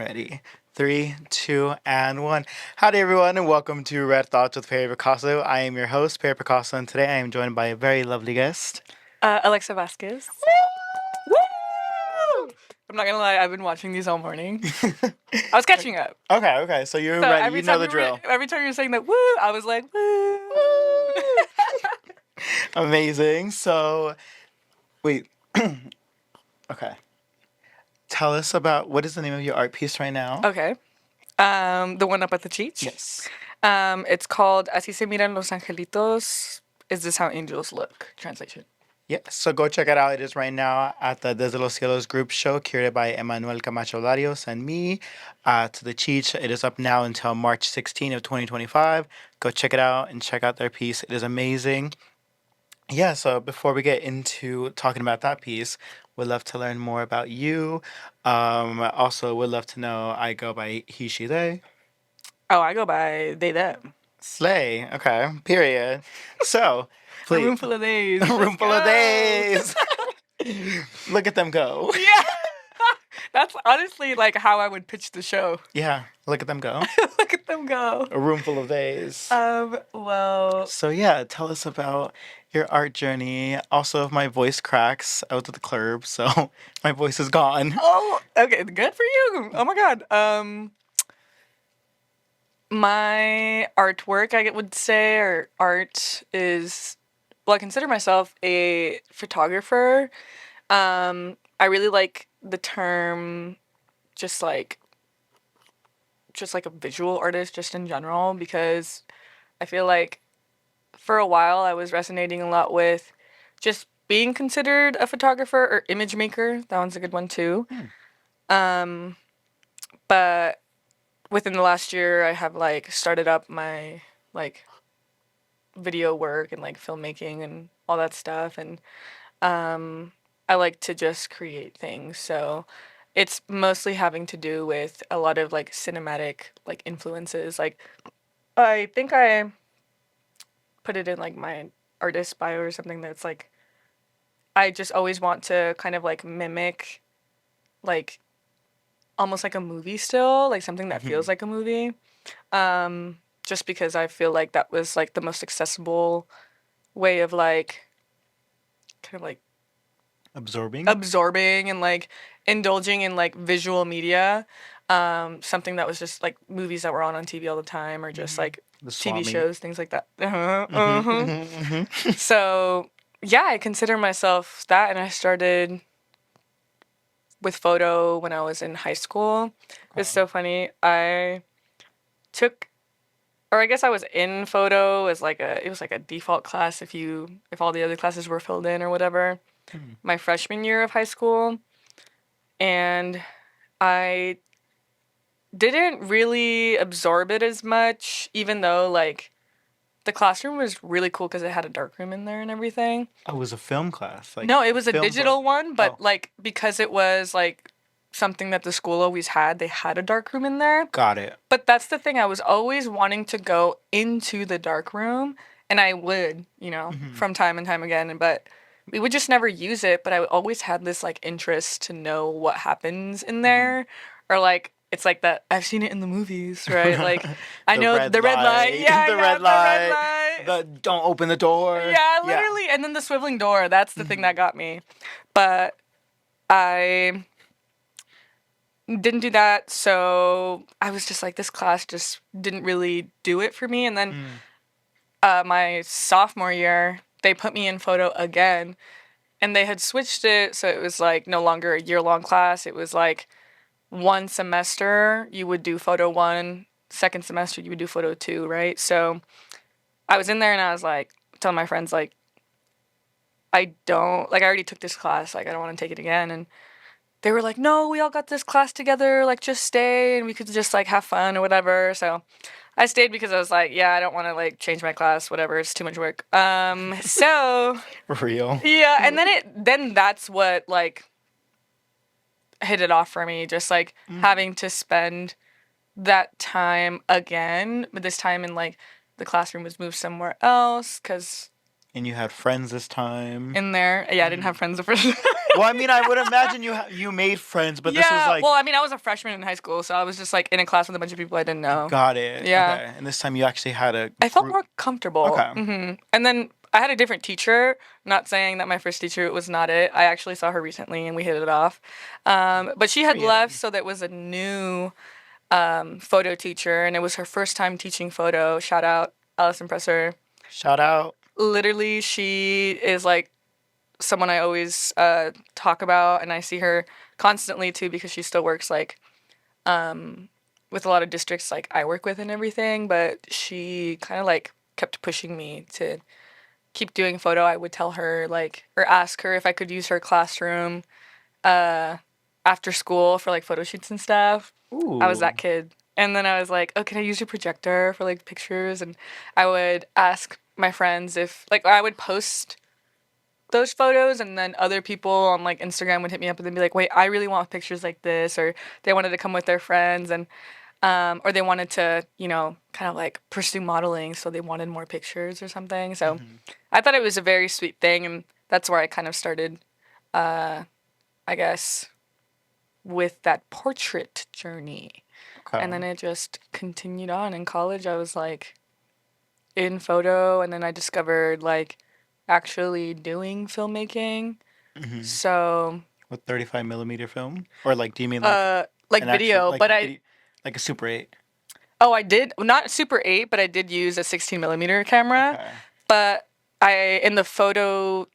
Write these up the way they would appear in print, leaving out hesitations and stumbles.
Ready? Three, two, and one. Howdy, everyone, and welcome to Red Thoughts with Perry Picasso. I am your host, Perry Picasso, and today I am joined by a very lovely guest. Alexa Vasquez. Woo! I'm not gonna lie, I've been watching these all morning. I was catching up. Okay, so you're So ready. You know the drill. Every time you're saying that woo, I was like, woo. Amazing. So, wait. Okay. Tell us about what is the name of your art piece right now? Okay. The one up at the Cheech? Yes. It's called Así se miran los angelitos. Is this how angels look? Translation. Yes, so go check it out. It is right now at the Desde Los Cielos group show curated by Emmanuel Camacho Larios and me at the Cheech. It is up now until March 16 of 2025. Go check it out and check out their piece. It is amazing. Yeah, so before we get into talking about that piece, we'd love to learn more about you. Also, would love to know, I go by he, she, they. Oh, I go by they, them. Slay. Okay, period. So, A please. room full of days. A room Let's full of go. days. Look at them go. Yeah. That's honestly like how I would pitch the show. Yeah, look at them go. Look at them go. A room full of days. Well. So yeah, tell us about your art journey. Also, if my voice cracks out of the club, so my voice is gone. Oh, okay, good for you. Oh my God. My artwork, I would say, or art is, well, I consider myself a photographer. I really like the term just like a visual artist just in general, because I feel like for a while I was resonating a lot with just being considered a photographer or image maker. That one's a good one too. But within the last year I have like started up my like video work and like filmmaking and all that stuff, and I like to just create things. So it's mostly having to do with a lot of like cinematic like influences. Like I think I put it in like my artist bio or something, that's like I just always want to kind of like mimic like almost like a movie still, like something that feels like a movie. Just because I feel like that was like the most accessible way of like kind of like Absorbing. and like indulging in like visual media. Something that was just like movies that were on TV all the time, or just like The TV Swami. shows, things like that. Mhm. So yeah, I consider myself that, and I started with photo when I was in high school. It's so funny. I took, or I guess I was in photo as like it was like a default class if all the other classes were filled in or whatever. My freshman year of high school, and I didn't really absorb it as much, even though like the classroom was really cool because it had a dark room in there and everything. Oh, it was a film class. Like No, it was a film digital one, but Oh. like because it was like something that the school always had, they had a dark room in there. Got it. But that's the thing, I was always wanting to go into the dark room, and I would, from time and time again, but we would just never use it. But I always had this like interest to know what happens in there, or like it's like that I've seen it in the movies, right? Like I know the red light, yeah, the red the red light. light. Don't open the door. Yeah, literally. And then the swiveling door, that's the thing that got me. But I didn't do that, so I was just like, this class just didn't really do it for me. And then my sophomore year, they put me in photo again, and they had switched it, so it was like no longer a year-long class. It was like one semester you would do photo 1, second semester you would do photo 2, right? So I was in there and I was like telling my friends like, I already took this class, like I don't want to take it again. And they were like, no, we all got this class together, like just stay and we could just like have fun or whatever. So I stayed because I was like, yeah, I don't want to like change my class, whatever, it's too much work. So Real. yeah, and then that's what like hit it off for me, just like having to spend that time again, but this time in like the classroom was moved somewhere else, because And you had friends this time. in there, yeah, I didn't have friends the first time. Well, I mean, I would imagine you made friends, but this was Yeah. like, Well, I mean, I was a freshman in high school, so I was just like in a class with a bunch of people I didn't know. got it. Yeah. Okay. And this time you actually had a I felt group. more comfortable. Okay. And then I had a different teacher. Not saying that my first teacher was not it. I actually saw her recently and we hit it off. But she had left, Period. so there was a new photo teacher, and it was her first time teaching photo. Shout out Allison Presser. Shout out. Literally, she is like someone I always talk about, and I see her constantly too because she still works like with a lot of districts like I work with and everything. But she kind of like kept pushing me to keep doing photo. I would tell her like or ask her if I could use her classroom after school for like photo shoots and stuff. I was Ooh. that kid. And then I was like, "Oh, can I use your projector for like pictures?" And I would ask my friends if like I would post those photos, and then other people on like Instagram would hit me up and they'd be like, "Wait, I really want pictures like this," or they wanted to come with their friends, and or they wanted to, kind of like pursue modeling, so they wanted more pictures or something. So I thought it was a very sweet thing, and that's where I kind of started, I guess, with that portrait journey. Okay. And then it just continued on. In college, I was like in photo, and then I discovered like actually doing filmmaking. So, With 35 millimeter film, or like, do you mean like like an actual video, but like a Super 8? I did not Super 8, but I did use a 16 millimeter camera. Okay. But in the photo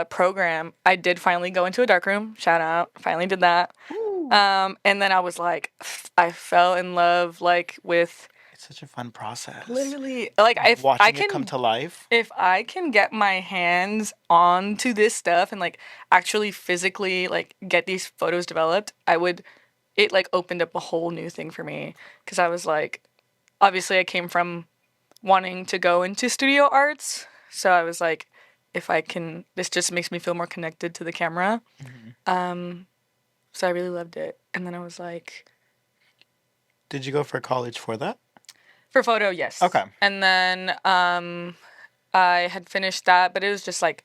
program, I did finally go into a darkroom. Shout out, finally did that. Ooh. And then I was like, I fell in love like with It's such a fun process. literally like if I Watching it can come to life. if I can get my hands onto this stuff and like actually physically like get these photos developed, it like opened up a whole new thing for me because I was like, obviously I came from wanting to go into studio arts, so I was like, if I can, this just makes me feel more connected to the camera. So I really loved it, and then I was like, Did you go for college for that? for photo, yes. Okay. And then I had finished that, but it was just like,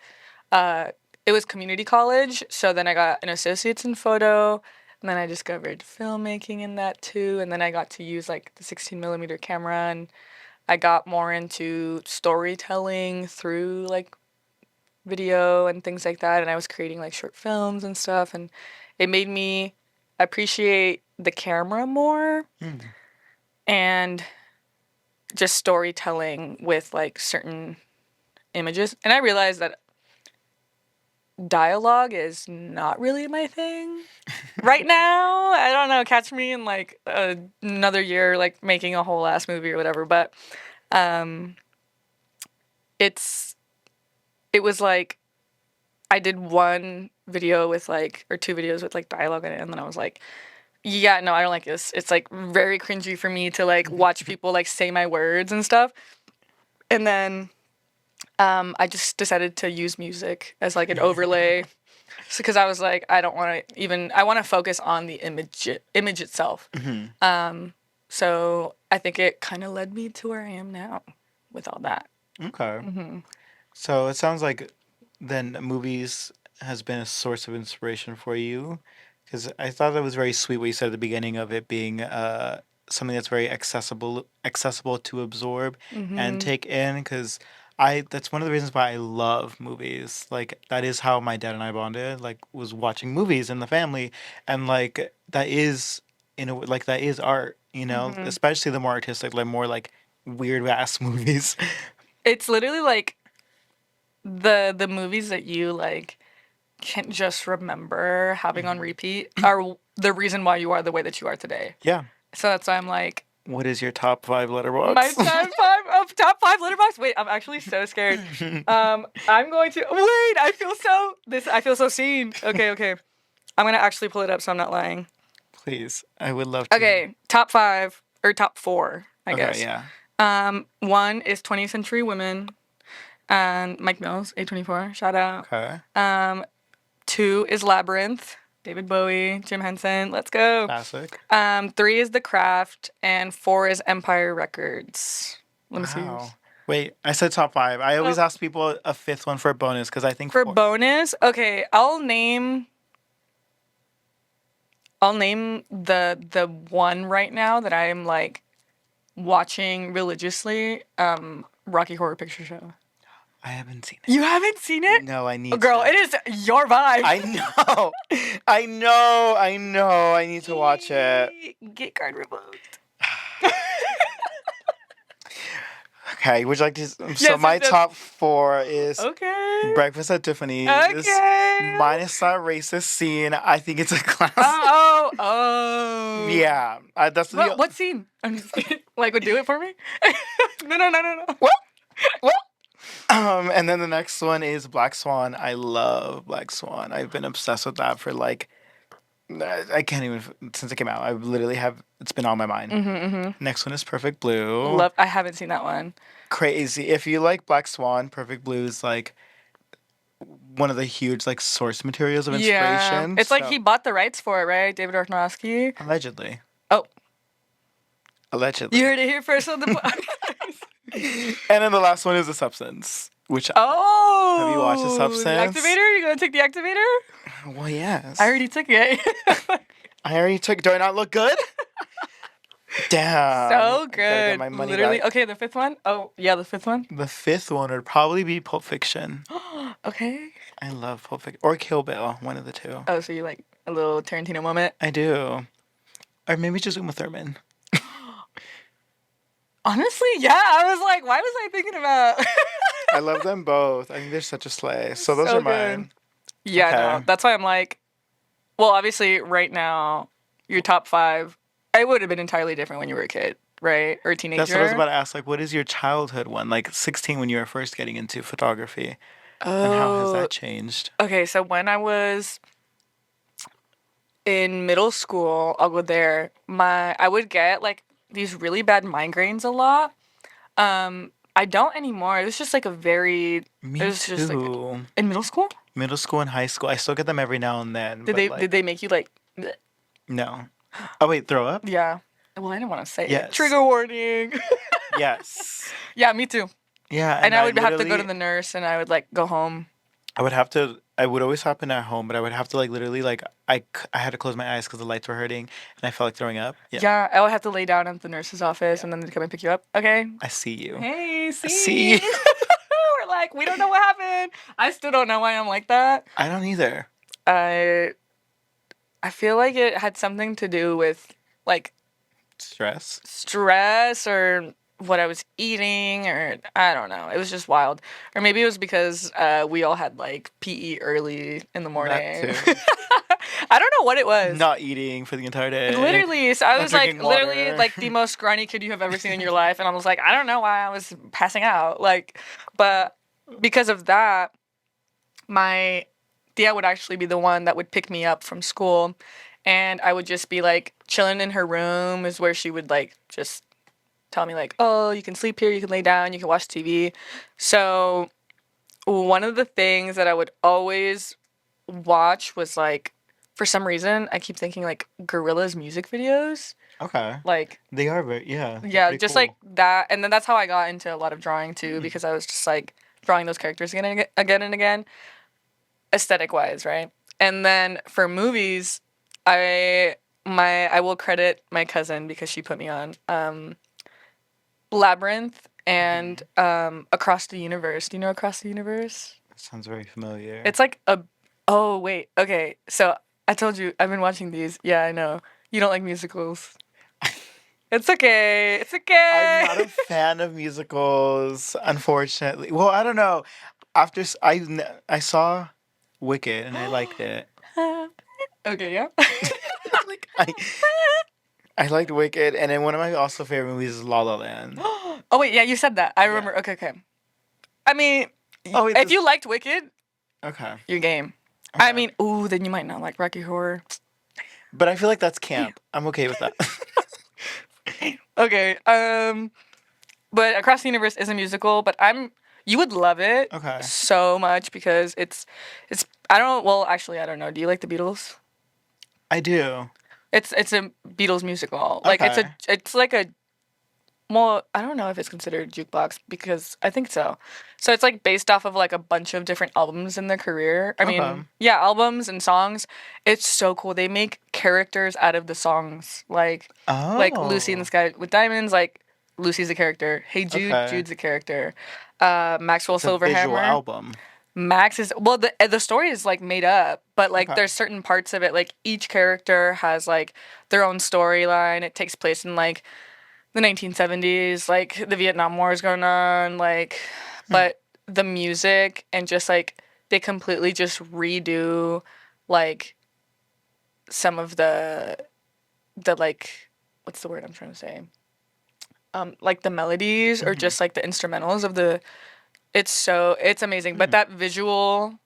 it was community college. So then I got an associate's in photo, and then I discovered filmmaking in that too. And then I got to use like the 16 millimeter camera, and I got more into storytelling through like video and things like that. And I was creating like short films and stuff, and it made me appreciate the camera more and just storytelling with like certain images. And I realized that dialogue is not really my thing right now. I don't know, catch me in like another year like making a whole ass movie or whatever, but it was like I did one video with like or two videos with like dialogue in it, and then I was like, yeah, no, I don't like this. It's like very cringy for me to like watch people like say my words and stuff. And then I just decided to use music as like an overlay, because I was like, I don't want to even. I want to focus on the image itself. So I think it kind of led me to where I am now with all that. Okay. So it sounds like then movies has been a source of inspiration for you, because I thought that was very sweet what you said at the beginning of it being something that's very accessible to absorb and take in. Because that's one of the reasons why I love movies. Like that is how my dad and I bonded. Like was watching movies in the family, and like that is like that is art. Especially the more artistic, like more like weird ass movies. It's literally like the movies that you like can't just remember having on repeat are the reason why you are the way that you are today. Yeah. So that's why I'm like, What is your top 5 my letterbox? top five letterbox. Wait, I'm actually so scared. I'm going to wait. I feel so seen. Okay. I'm gonna actually pull it up so I'm not lying. Please, I would love to. Okay, top 5 or top 4, I Okay, guess. yeah. 1 is 20th Century Women, and Mike Mills, A24, shout out. Okay. 2 is Labyrinth, David Bowie, Jim Henson, let's go. Classic. 3 is The Craft, and 4 is Empire Records. Let me see. Wow. Wait, I said top 5. I always ask people a fifth one for a bonus because I think For bonus, okay, I'll name I'll name the one right now that I'm like watching religiously. Rocky Horror Picture Show. I haven't seen it. You haven't seen it? No, I Oh, need girl, to. it is your vibe. I know. I know. I know. I need to watch it. Get card revoked. Okay, would you like to? So Yes, my yes, yes. top 4 is Okay. Breakfast at Tiffany's. Okay. Minus that racist scene. I think it's a classic. Oh. Yeah, that's What scene? I'm just kidding. Like, would do it for me? No. Well, and then the next one is Black Swan. I love Black Swan. I've been obsessed with that for like, I can't even, since it came out. I literally have, it's been on my mind. Next one is Perfect Blue. I haven't seen that one. Crazy. If you like Black Swan, Perfect Blue is like one of the huge like source materials of inspiration. It's like he bought the rights for it, right? David Aronofsky. Allegedly. Oh, Allegedly. you heard it here first on the podcast. And then the last one is The Substance, which Oh, have you watched The Substance? The activator? You gonna take the activator? Well, yes. I already took it. I already took. Do I not look good? Damn. So I gotta good. get my money Literally. back. Okay, the fifth one. Oh, yeah, the fifth one. The fifth one would probably be Pulp Fiction. Okay. I love Pulp Fiction. Or Kill Bill, one of the two. Oh, so you like a little Tarantino moment? I do. Or maybe just Uma Thurman. Honestly, yeah. I was like, why was I thinking about? I love them both. I think they're such a sleigh. So those So are mine. Yeah, Okay. no. That's why I'm like, well, obviously, right now, your top 5, it would have been entirely different when you were a kid, right? Or a teenager. That's what I was about to ask. Like, what is your childhood one? Like 16 when you were first getting into photography. And how has that changed? Okay, so when I was in middle school, I'll go there. I would get like these really bad migraines a lot. I don't anymore. It was just like a very. Me it was too. just like in middle school. Middle school and high school. I still get them every now and then. Did they make you like? bleh? No. Oh, wait, throw up? Yeah. Well, I didn't want to say Yes. it. Trigger warning. Yes. Yeah, me too. Yeah. And I would have to go to literally- the nurse, and I would like go home. I would always happen at home, but I would have to like literally like, I had to close my eyes because the lights were hurting and I felt like throwing up. Yeah. Yeah, I would have to lay down at the nurse's office, and then they'd come and pick you up. Okay. I see you. Hey, see. We're like, we don't know what happened. I still don't know why I'm like that. I don't either. I feel like it had something to do with like stress or what I was eating, or I don't know. It was just wild. Or maybe it was because we all had like PE early in the morning. That too. I don't know what it was. Not eating for the entire day. Literally, so I Not was like drinking water. literally like the most scrawny kid you have ever seen in your life, and I was like, I don't know why I was passing out. Like, but because of that, my Tia would actually be the one that would pick me up from school, and I would just be like chilling in her room is where she would like just tell me like, oh, you can sleep here, you can lay down, you can watch TV. So one of the things that I would always watch was like, for some reason, I keep thinking like Gorillaz music videos. Okay. Like, They are very, yeah. yeah, pretty just cool. like that. And then that's how I got into a lot of drawing too, because I was just like drawing those characters again and again, aesthetic wise, right? And then for movies, I will credit my cousin because she put me on Labyrinth and Across the Universe. Do you know Across the Universe? Sounds very familiar. It's like oh wait, okay. So I told you I've been watching these. Yeah, I know. You don't like musicals. It's okay. It's okay. I'm not a fan of musicals, unfortunately. Well, I don't know. I saw Wicked and I liked it. Okay, yeah. Like I liked Wicked, and then one of my also favorite movies is La La Land. Oh wait, yeah, you said that. I remember. Okay. I mean, Oh, wait, if you liked Wicked, Okay. you're game. Okay. I mean, ooh, then you might not like Rocky Horror. But I feel like that's camp. I'm okay with that. Okay. But Across the Universe is a musical, but you would love it Okay. so much because it's I don't well, actually I don't know. Do you like the Beatles? I do. It's a Beatles musical. Like Okay. it's like a Well, I don't know if it's considered jukebox because I think so. So it's like based off of like a bunch of different albums in their career. I Okay. mean, yeah, albums and songs. It's so cool. They make characters out of the songs. Like Lucy in the Oh. Sky with Diamonds, like Lucy's a character. Hey Jude, Okay. Jude's a character. Maxwell It's a visual Silverhammer. album. Max is well the story is like made up, but like Okay. there's certain parts of it like each character has like their own storyline. It takes place in like the 1970s, like the Vietnam War is going on, like, Hmm. but the music and just like they completely just redo like some of the like what's the word I'm trying to say? Like the melodies or Hmm. just like the instrumentals of the it's amazing. But Hmm. that visual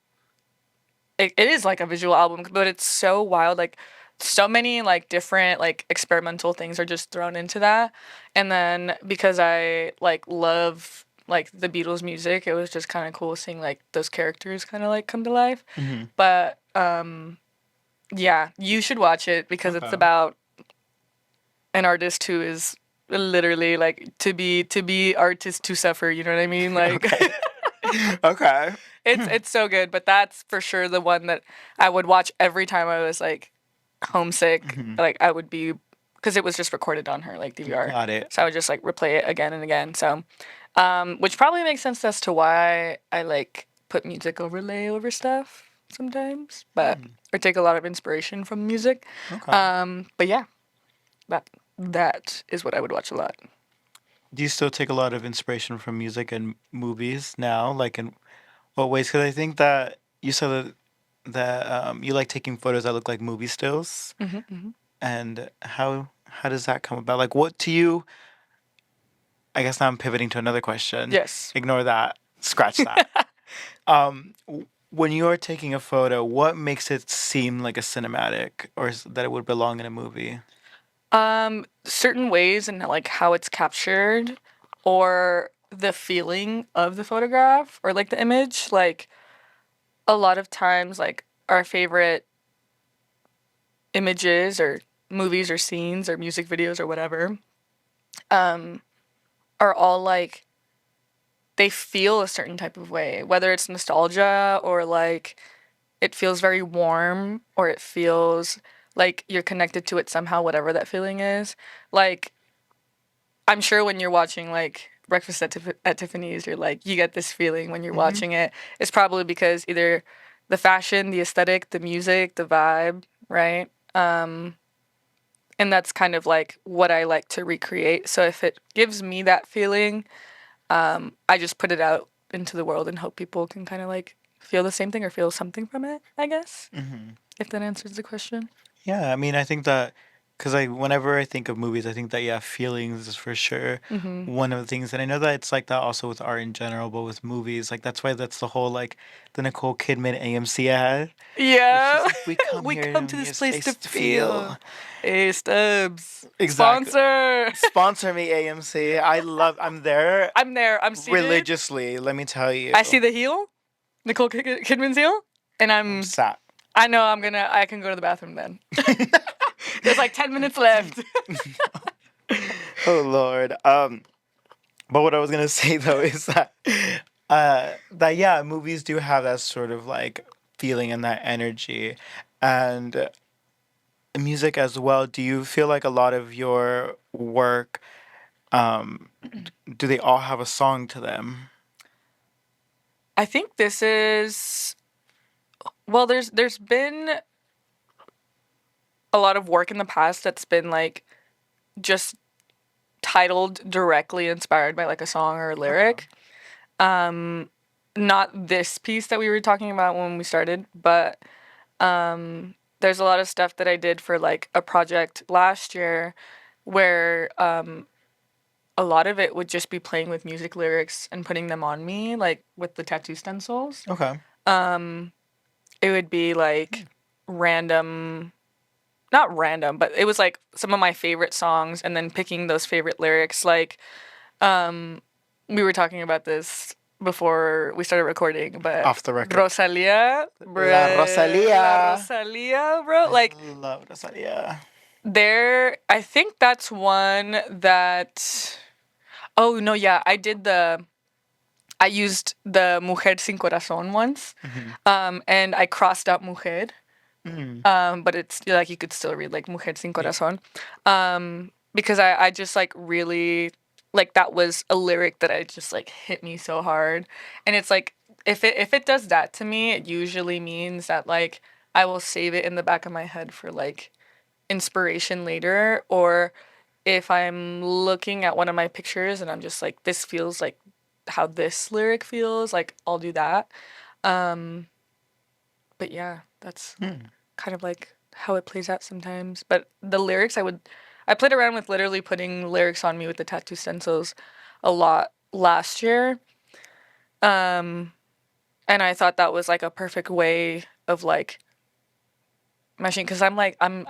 it is like a visual album, but it's so wild. Like so many like different like experimental things are just thrown into that. And then because I like love like the Beatles music, it was just kind of cool seeing like those characters kind of like come to life. Hmm. But yeah, you should watch it because it's Okay. about an artist who is literally like to be artist to suffer, you know what I mean? Like Okay. Okay. it's so good, but that's for sure the one that I would watch every time I was like homesick. Hmm. Like I would be because it was just recorded on her like DVR. Got it. So I would just like replay it again and again. So which probably makes sense as to why I like put music overlay over stuff sometimes, but Hmm. or take a lot of inspiration from music. Okay. But yeah, that that is what I would watch a lot. Do you still take a lot of inspiration from music and movies now? Like in what ways? Because I think that you said that you like taking photos that look like movie stills. Hmm hmm And how does that come about? Like, what to you? I guess now I'm pivoting to another question. Yes. Ignore that. Scratch that. When you are taking a photo, what makes it seem like a cinematic or that it would belong in a movie? Certain ways and like how it's captured or the feeling of the photograph or like the image. Like a lot of times like our favorite images or movies or scenes or music videos or whatever um are all like they feel a certain type of way, whether it's nostalgia or like it feels very warm or it feels like you're connected to it somehow, whatever that feeling is. Like I'm sure when you're watching like Breakfast at Tiffany's, you're like you get this feeling when you're Hmm. watching it. It's probably because either the fashion, the aesthetic, the music, the vibe, right? And that's kind of like what I like to recreate. So if it gives me that feeling, I just put it out into the world and hope people can kind of like feel the same thing or feel something from it, I guess. Hmm. If that answers the question. Yeah, I mean, I think that because whenever I think of movies, I think that yeah, feelings is for sure Mm-hmm. one of the things, and I know that it's like that also with art in general, but with movies, like that's why that's the whole like the Nicole Kidman AMC ad. It's Yeah. just like we come We here come in to this your place to space to feel. feel. Hey, Stubbs. Exactly. Sponsor. Sponsor me, AMC. I'm there I'm there. I'm seated. religiously. Let me tell you. I see the heel, Nicole Kidman's heel, and I'm I'm. sat. I know I can go to the bathroom then. There's like 10 minutes left. Oh Lord. But what I was gonna say though is that yeah, movies do have that sort of like feeling and that energy, and music as well. Do you feel like a lot of your work, um, do they all have a song to them? I think this is well. There's been a lot of work in the past that's been like just titled directly inspired by like a song or a Okay. lyric. Um, Not this piece that we were talking about when we started, but there's a lot of stuff that I did for like a project last year where a lot of it would just be playing with music lyrics and putting them on me, like with the tattoo stencils. Okay. It would be like random, not random, but it was like some of my favorite songs and then picking those favorite lyrics. Like, we were talking about this before we started recording, but Off the record. Rosalia, La bruh, La Rosalia. Rosalia, bro. Like, I love Rosalia. I think that's one that Oh no, yeah, I used the Mujer sin Corazón once, Mm-hmm. and I crossed out Mujer, Mm. but it's like you could still read like Mujer sin Yeah. Corazón, because I just like really like that was a lyric that I just like hit me so hard, and it's like if it does that to me, it usually means that like I will save it in the back of my head for like inspiration later, or if I'm looking at one of my pictures and I'm just like, this feels like how this lyric feels, like I'll do that. Um, but yeah, that's Mm. kind of like how it plays out sometimes. But the lyrics, I played around with literally putting lyrics on me with the tattoo stencils a lot last year. Um, and I thought that was like a perfect way of like meshing, because I'm like an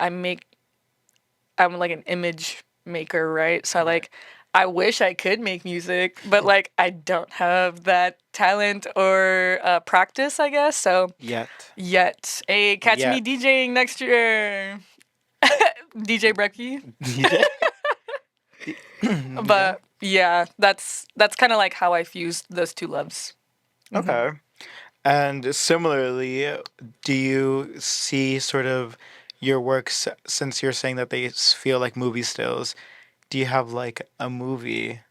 image maker, right? So Right. like I wish I could make music, but like I don't have that talent or practice, I guess. So Yet. yet, hey, catch me Yet. DJing next year, DJ Brecky. DJ. Yeah. But yeah, that's kind of like how I fused those two loves. Hmm. Okay. And similarly, do you see sort of your works, since you're saying that they feel like movie stills, do you have like a movie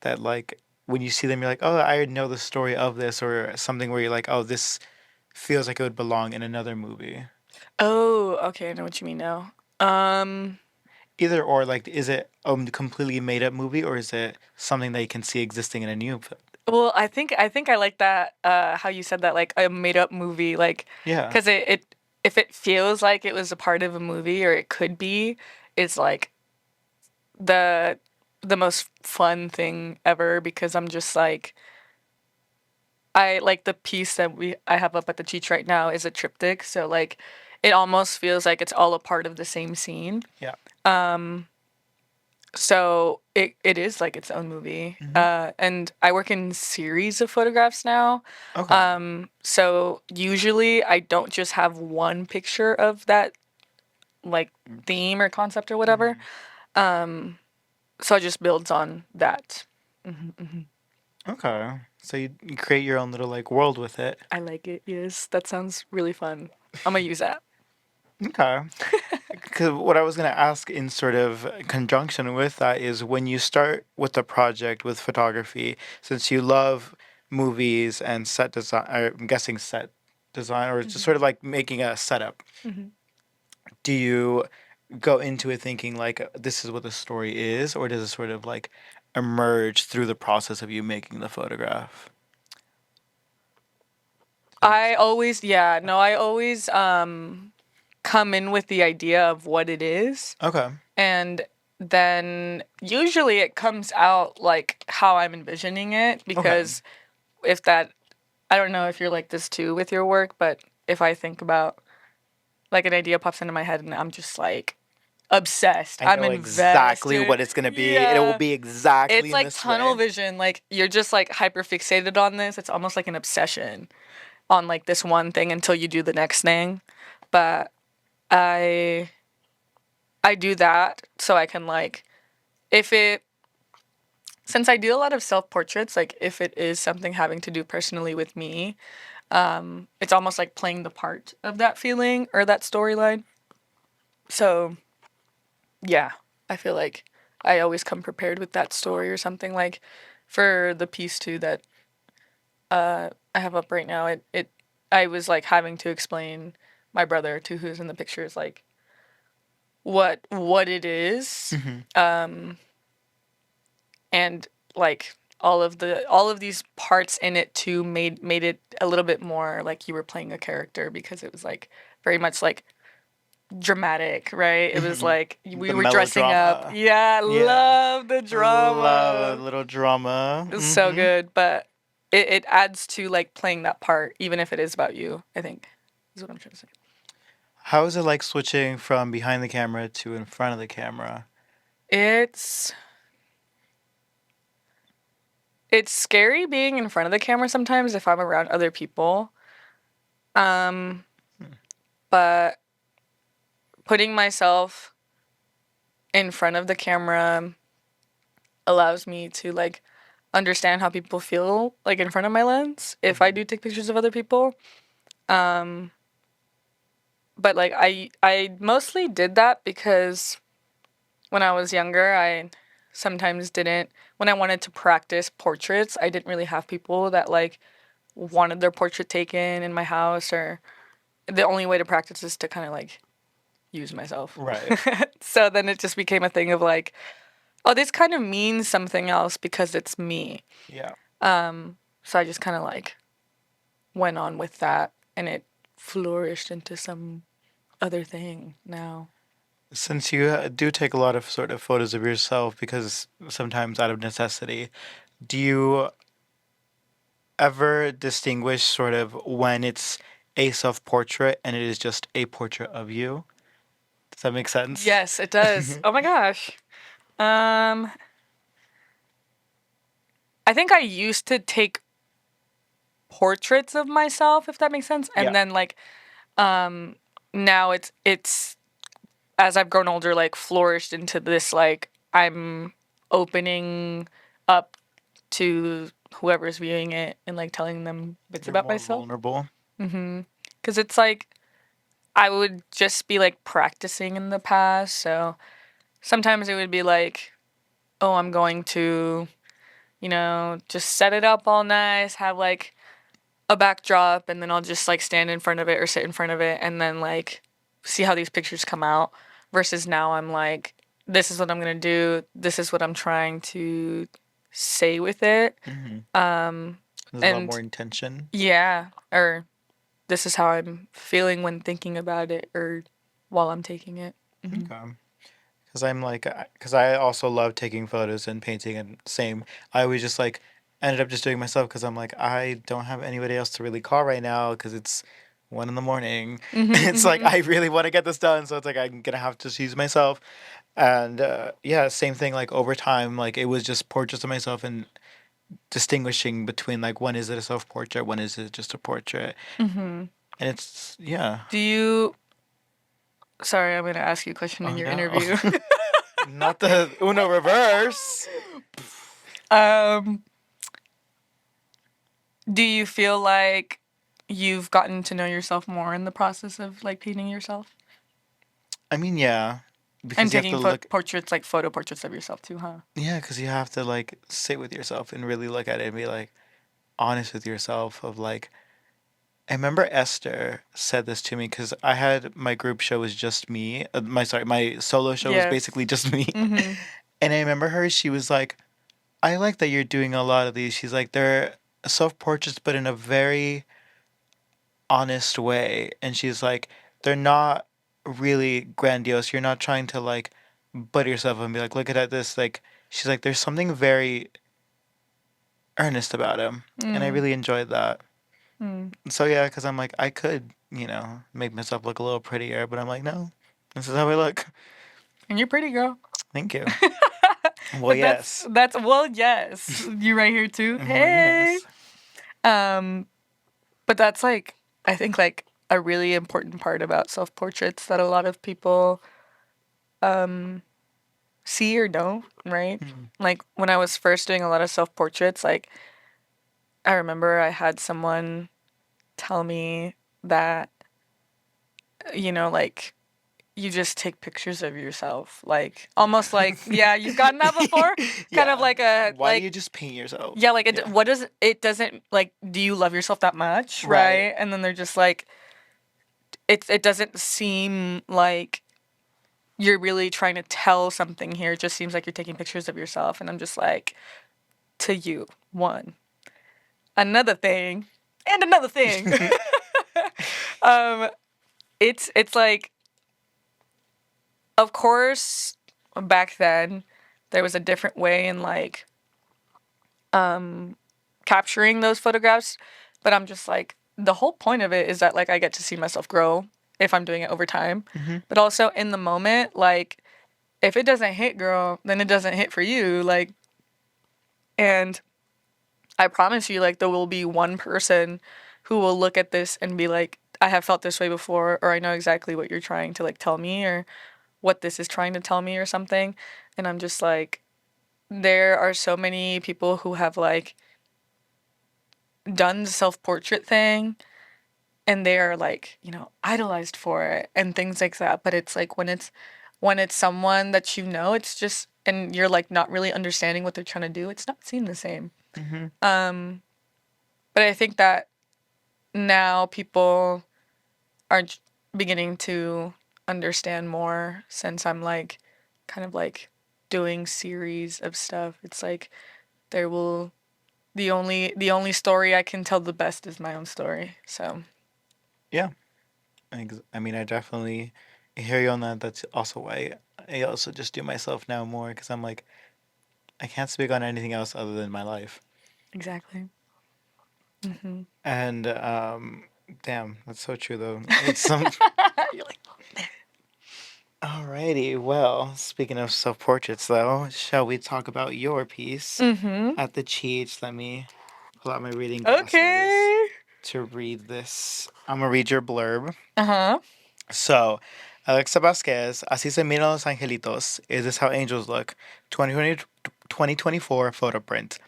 that like when you see them you're like, oh, I know the story of this, or something where you're like, oh, this feels like it would belong in another movie? Oh, okay, I know what you mean now. Um, Either or, like, is it a completely made up movie, or is it something that you can see existing in a new well, I think I like that how you said that like a made up movie like Yeah. cuz it if it feels like it was a part of a movie or it could be, it's like the the most fun thing ever because I'm just like I like the piece that I have up at the Cheech right now is a triptych, so like it almost feels like it's all a part of the same scene. Yeah. Um So it is like its own movie. Hmm. And I work in series of photographs now. Okay. So usually I don't just have one picture of that like theme or concept or whatever. Hmm. Um, so it just builds on that. Hmm. Hmm. Okay. So you create your own little like world with it. I like it. Yes, that sounds really fun. I'm gonna use that. Okay. Because what I was going to ask in sort of conjunction with that is when you start with a project with photography, since you love movies and set design, I'm guessing set design, or just Hmm. sort of like making a setup, Hmm. do you go into it thinking like this is what the story is, or does it sort of like emerge through the process of you making the photograph? That makes I sense. always, yeah, no, I always come in with the idea of what it is. Okay. And then usually it comes out like how I'm envisioning it Okay. because if that I don't know if you're like this too with your work, but if I think about like an idea pops into my head and I'm just like obsessed. I I'm know exactly invested. what it's going to be, and it will Yeah. be exactly It's in like this tunnel way. vision. Like you're just like hyper fixated on this. It's almost like an obsession on like this one thing until you do the next thing. But I I do that so I can like if it since I do a lot of self portraits, like if it is something having to do personally with me, it's almost like playing the part of that feeling or that storyline. So yeah, I feel like I always come prepared with that story or something. Like for the piece too that I have up right now, it I was like having to explain my brother to who's in the pictures like what it is. Hmm. Um, and like all of these parts in it too made it a little bit more like you were playing a character because it was like very much like dramatic, right? It was Hmm. like we The were dressing up. melodrama. Yeah, Yeah. love the Love a drama. little drama. It's so Hmm. good, but it adds to like playing that part even if it is about you, I think is what I'm trying to say. How is it like switching from behind the camera to in front of the camera? It's it's scary being in front of the camera sometimes if I'm around other people. Um, Hmm. but putting myself in front of the camera allows me to like understand how people feel like in front of my lens if I do take pictures of other people. Um, but like I mostly did that because when I was younger, I sometimes didn't when I wanted to practice portraits, I didn't really have people that like wanted their portrait taken in my house, or the only way to practice is to kind of like use myself. Right. So then it just became a thing of like, oh, this kind of means something else because it's me. Yeah. So I just kind of like went on with that, and it flourished into some other thing now. Since you do take a lot of sort of photos of yourself because sometimes out of necessity, do you ever distinguish sort of when it's a self-portrait and it is just a portrait of you? Does that make sense? Yes, it does. Oh my gosh. Um, I think I used to take portraits of myself, if that makes sense, Yeah. and then like um now it's as I've grown older, like flourished into this like I'm opening up to whoever's viewing it and like telling them bits You're about more myself. vulnerable. Because it's like I would just be like practicing in the past. So sometimes it would be like, oh, I'm going to, just set it up all nice, have like a backdrop, and then I'll just like stand in front of it or sit in front of it and then like see how these pictures come out. Versus now I'm like, this is what I'm gonna do. This is what I'm trying to say with it. Mm-hmm. Um, There's a lot more and intention. yeah, or this is how I'm feeling when thinking about it or while I'm taking it. Hmm. Okay. Because I'm like, because I also love taking photos and painting, and same. I always just like ended up just doing it myself because I'm like, I don't have anybody else to really call right now because it's 1 in the morning. Hmm. It's like Hmm. I really want to get this done, so it's like I'm gonna have to just use myself. And yeah, same thing. Like over time, like it was just portraits of myself and distinguishing between like when is it a self portrait, when is it just a portrait, Hmm. and it's yeah. Do you? Sorry, I'm gonna ask you a question in Oh your no, interview. not the Uno reverse. um, do you feel like you've gotten to know yourself more in the process of like painting yourself I mean, yeah, and because you have to taking look. portraits, like photo portraits of yourself too, huh? Yeah, because you have to like sit with yourself and really look at it and be like honest with yourself. Of like, I remember Esther said this to me because I had my group show was just me. My solo show was Yes. basically just me, Mhm. and I remember her. She was like, "I like that you're doing a lot of these." She's like, "They're self portraits, but in a very honest way," and she's like, "They're not really grandiose. You're not trying to like butter yourself and be like, look at this." Like, she's like, "There's something very earnest about him," and I Mm. really enjoyed that. Mm. So yeah, because I'm like, I could, make myself look a little prettier, but I'm like, no, this is how I look. And you're pretty, girl. Thank you. Well, But that's yes. that's well, yes. You right here too. Well, Hey. yes. Um, but that's like I think like a really important part about self-portraits that a lot of people um see or don't, right? Hmm. Like when I was first doing a lot of self-portraits, like I remember I had someone tell me that like you just take pictures of yourself, like almost like yeah, you've gotten that before, kind of Yeah. like a Why do you like just paint yourself? yeah, like Yeah. what does it doesn't like do you love yourself that much, Right. right? And then they're just like it doesn't seem like you're really trying to tell something here. It just seems like you're taking pictures of yourself, and I'm just like, to you, one, another thing, and another thing. um, it's like, of course, back then there was a different way in like um capturing those photographs, but I'm just like the whole point of it is that like I get to see myself grow if I'm doing it over time, Hmm. but also in the moment, like if it doesn't hit, girl, then it doesn't hit for you, like, and I promise you, like, there will be one person who will look at this and be like, I have felt this way before, or I know exactly what you're trying to like tell me, or what this is trying to tell me, or something. And I'm just like, there are so many people who have like done the self-portrait thing and they are like, idolized for it and things like that. But it's like when it's someone that it's just and you're like not really understanding what they're trying to do, it's not seen the same. Mm-hmm. Um, but I think that now people are beginning to understand more since I'm like kind of like doing series of stuff. It's like there will the only story I can tell the best is my own story. So Yeah. I mean, I definitely hear you on that. That's also why I also just do myself now more because I'm like, I can't speak on anything else other than my life. exactly. Hmm. And damn, that's so true though. It's some. You're like, Alrighty. Well, speaking of self portraits, though, shall we talk about your piece mm-hmm. at the Cheech? Let me pull out my reading glasses Okay. to read this. I'm gonna read your blurb. Uh-huh. So, Alexa Vasquez, Así se miran los angelitos. Is this how angels look? 2024 photo print.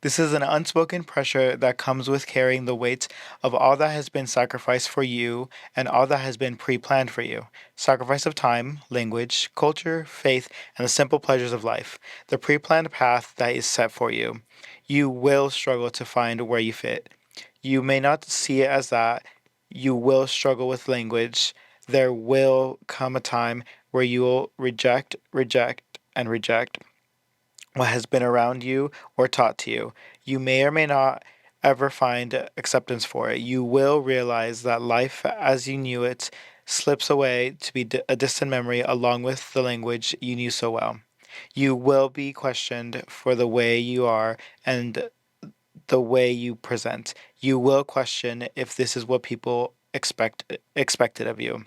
This is an unspoken pressure that comes with carrying the weight of all that has been sacrificed for you and all that has been pre planned for you. Sacrifice of time, language, culture, faith, and the simple pleasures of life. The pre planned path that is set for you. You will struggle to find where you fit. You may not see it as that. You will struggle with language. There will come a time where you will and reject what has been around you or taught to you. You may or may not ever find acceptance for it. You will realize that life as you knew it slips away to be a distant memory along with the language you knew so well. You will be questioned for the way you are and the way you present. You will question if this is what people expected of you.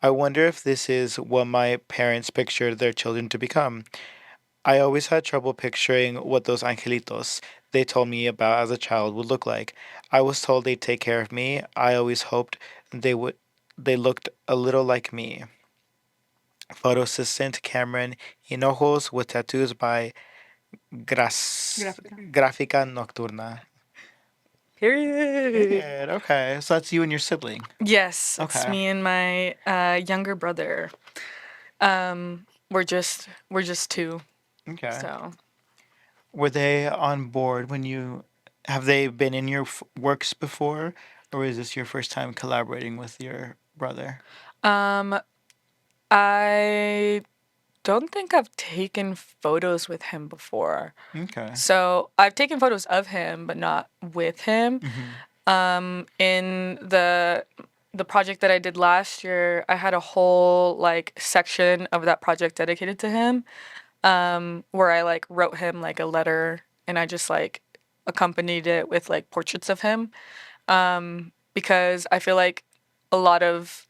I wonder if this is what my parents pictured their children to become. I always had trouble picturing what those angelitos they told me about as a child would look like. I was told they'd take care of me. I always hoped they looked a little like me. Photo assistant Cameron Hinojos with tattoos by Gracica. Gráfica Nocturna. Period. Period. Okay, so that's you and your sibling. Yes, it's Okay. me and my younger brother. We're just two. Okay. So Were they on board when you have they been in your works before, or is this your first time collaborating with your brother? um I don't think I've taken photos with him before. Okay. So I've taken photos of him, but not with him. Mm-hmm. In the project that I did last year, I had a whole like section of that project dedicated to him, where I like wrote him like a letter and I just like accompanied it with like portraits of him. Because I feel like a lot of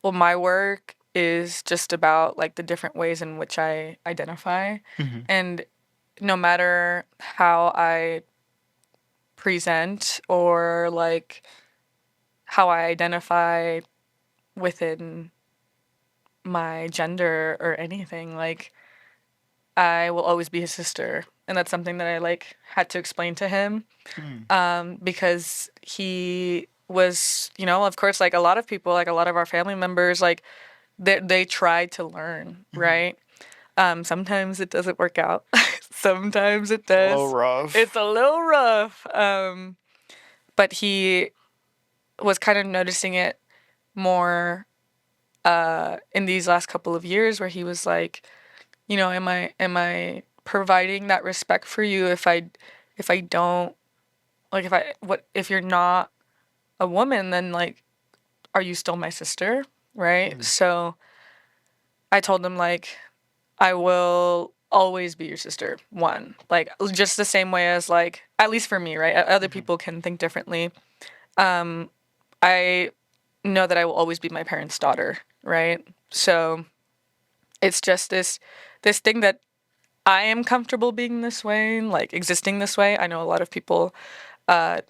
my work is just about like the different ways in which I identify. Mm-hmm. And no matter how I present or like how I identify within my gender or anything, like I will always be his sister. And that's something that I like had to explain to him, Mm. because he was, of course, like a lot of people, like a lot of our family members, like they try to learn, Mm-hmm. right? Sometimes it doesn't work out. Sometimes it It's a little does. It's rough. a little rough. But he was kind of noticing it more in these last couple of years where he was like, am I providing that respect for you if I don't like if you're not a woman, then like are you still my sister? Right? Mm. So I told him like I will always be your sister. One, like just the same way as like at least for me, right? Other Mm-hmm. people can think differently. Um, I know that I will always be my parents' daughter, right? So it's just this thing that I am comfortable being this way, like existing this way. I know a lot of people uh,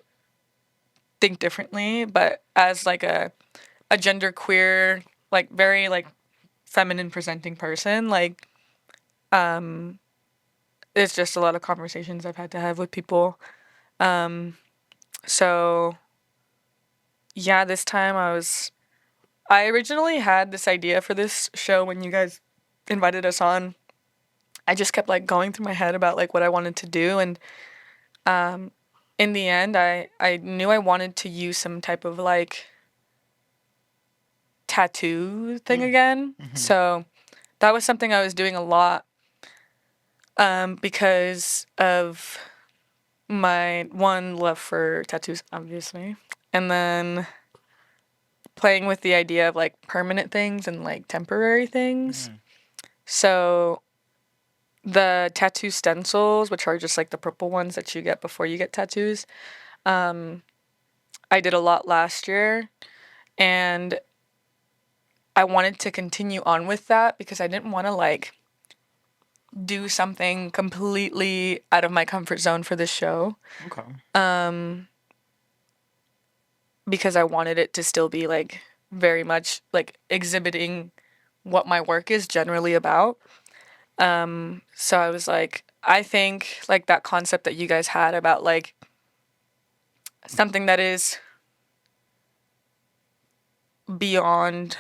think differently, but as like a gender queer, like very like feminine presenting person, like it's just a lot of conversations I've had to have with people. So yeah, this time I originally had this idea for this show when you guys invited us on. I just kept like going through my head about like what I wanted to do, and in the end I knew I wanted to use some type of like tattoo thing again. Mm-hmm. So that was something I was doing a lot because of my one love for tattoos, obviously, and then playing with the idea of like permanent things and like temporary things. Mm-hmm. So the tattoo stencils, which are just like the purple ones that you get before you get tattoos, I did a lot last year, and I wanted to continue on with that because I didn't want to like do something completely out of my comfort zone for this show, Okay. because I wanted it to still be like very much like exhibiting what my work is generally about. So I was like, I think like that concept that you guys had about like something that is beyond